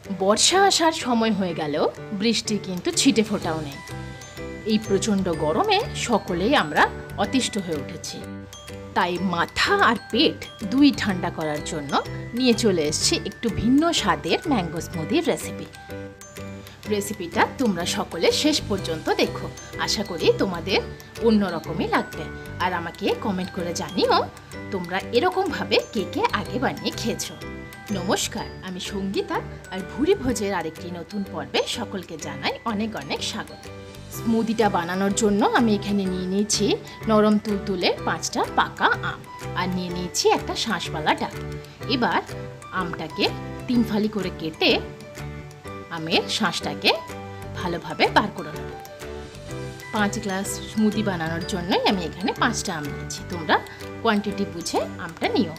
বর্ষা আসার সময় হয়ে গেলেও বৃষ্টি কিন্তু ছিটে ফোটাও নেই। এই প্রচণ্ড গরমে সকলেই আমরা অতিষ্ঠ হয়ে উঠেছি। তাই মাথা আর পেট দুই ঠান্ডা করার জন্য নিয়ে চলে এসেছি একটু ভিন্ন স্বাদের ম্যাঙ্গো স্মুদির রেসিপিটা তোমরা সকলে শেষ পর্যন্ত দেখো। আশা করি তোমাদের অন্যরকমই লাগবে। আর আমাকে কমেন্ট করে জানিও তোমরা এরকমভাবে কে কে আগে বানিয়ে খেয়েছো। নমস্কার, আমি সঙ্গীতা, আর ভুরি ভোজের আরেকটি নতুন পর্বে সকলকে জানাই অনেক অনেক স্বাগত। স্মুদিটা বানানোর জন্য আমি এখানে নিয়ে নিয়েছি নরম তুলতুলে 5টা পাকা আম, আর নিয়ে নিয়েছি একটা শাঁসওয়ালা ডাল। এবার আমটাকে 3 ফালি করে কেটে আমের শাঁসটাকে ভালোভাবে বার করে নেব। 5 গ্লাস স্মুদি বানানোর জন্যই আমি এখানে 5টা আম নিয়েছি। তোমরা কোয়ান্টিটি বুঝে আমটা নিও।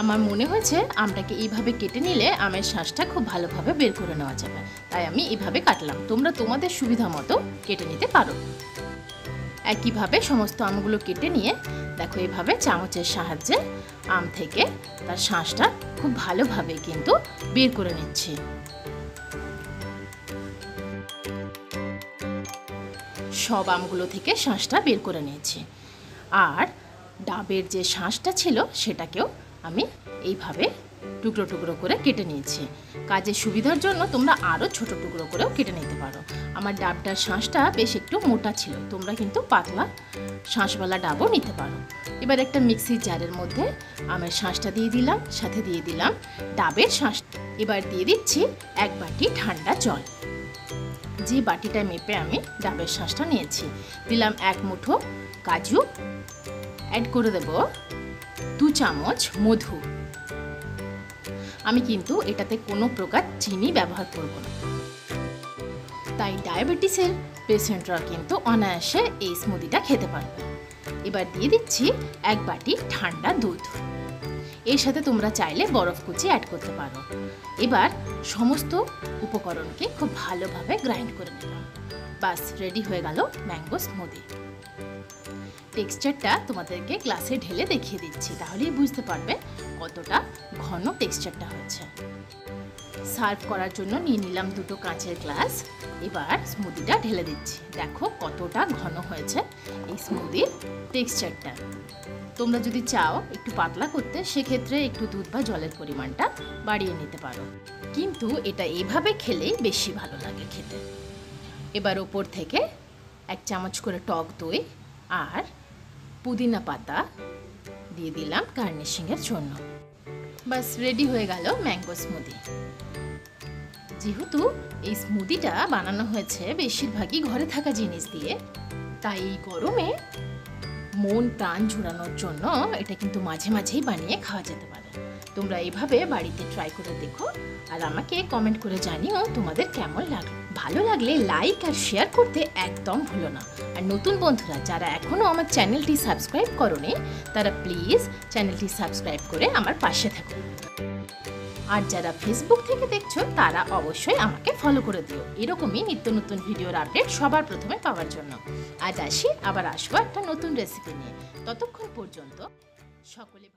আমার মনে হয়েছে আমটাকে এইভাবে কেটে নিলে আমের শাঁসটা খুব ভালোভাবে বের করে নেওয়া যাবে, তাই আমি এইভাবে কাটলাম। তোমরা তোমাদের সুবিধা মতো কেটে নিতে পারো। একইভাবে সমস্ত আমগুলো কেটে নিয়ে দেখো এইভাবে চামচের সাহায্যে আম থেকে তার শাঁসটা খুব ভালোভাবে কিন্তু বের করে নিচ্ছি। সব আমগুলো থেকে শাঁসটা বের করে নিয়েছি। আর ডাবের যে শাঁসটা ছিল সেটাকেও আমি এইভাবে টুকরো টুকরো করে কেটে নিয়েছি। কাজের সুবিধার জন্য তোমরা আরও ছোট টুকরো করেও কেটে নিতে পারো। আমার ডাবটার শাঁসটা বেশ একটু মোটা ছিল, তোমরা কিন্তু পাতলা শাঁসওয়ালা ডাবও নিতে পারো। এবার একটা মিক্সির জারের মধ্যে আমের শাঁসটা দিয়ে দিলাম, সাথে দিয়ে দিলাম ডাবের শাঁস। এবার দিয়ে দিচ্ছি 1 বাটি ঠান্ডা জল। যে বাটিটা মেপে আমি ডাবের শাঁসটা নিয়েছি দিলাম 1 মুঠো কাজু, অ্যাড করে দেব 2 চামচ মধু। আমি কিন্তু এটাতে কোনো প্রকার চিনি ব্যবহার করব না, তাই ডায়াবেটিসের পেশেন্টরা কিন্তু অনায়াসে এই স্মুদিটা খেতে পারবে। এবার দিয়ে দিচ্ছি 1 বাটি ঠান্ডা দুধ। এর সাথে তোমরা চাইলে বরফ কুচি অ্যাড করতে পারো। এবার সমস্ত উপকরণকে খুব ভালোভাবে গ্রাইন্ড করে নিলাম। বাস রেডি হয়ে গেল ম্যাঙ্গো স্মুদি। টেক্সচারটা তোমাদেরকে গ্লাসে ঢেলে দেখিয়ে দিচ্ছি, তাহলেই বুঝতে পারবে কতটা ঘন টেক্সচারটা হয়েছে। সার্ভ করার জন্য নিয়ে নিলাম 2টো কাঁচের গ্লাস। এবার স্মুদিটা ঢেলে দিচ্ছি। দেখো কতটা ঘন হয়েছে এই স্মুদির টেক্সচারটা। তোমরা যদি চাও একটু পাতলা করতে, সেক্ষেত্রে একটু দুধ বা জলের পরিমাণটা বাড়িয়ে নিতে পারো, কিন্তু এটা এইভাবে খেলেই বেশি ভালো লাগে খেতে। এবার ওপর থেকে 1 চামচ করে টক দই আর পুদিনা পাতা দিয়ে দিলাম গার্নিশিংয়ের জন্য। বাস রেডি হয়ে গেল ম্যাঙ্গো স্মুদি। যেহেতু এই স্মুদিটা বানানো হয়েছে বেশিরভাগই ঘরে থাকা জিনিস দিয়ে, তাই এই গরমে মন প্রাণ জুড়ানোর জন্য এটা কিন্তু মাঝে মাঝেই বানিয়ে খাওয়া যেতে পারে। তোমরা এইভাবে বাড়িতে ট্রাই করে দেখো, আর আমাকে কমেন্ট করে জানিও তোমাদের কেমন লাগলো। ভালো লাগলে লাইক আর শেয়ার করতে একদম ভুলো না। আর নতুন বন্ধুরা যারা এখনও আমার চ্যানেলটি সাবস্ক্রাইব করোনি, তারা প্লিজ চ্যানেলটি সাবস্ক্রাইব করে আমার পাশে থাকো। আর যারা ফেসবুক থেকে দেখছো তারা অবশ্যই আমাকে ফলো করে দিও, এরকমই নিত্য নতুন ভিডিওর আপডেট সবার প্রথমে পাওয়ার জন্য। আজ আসি, আবার আসবো একটা নতুন রেসিপি নিয়ে। ততক্ষণ পর্যন্ত সকলে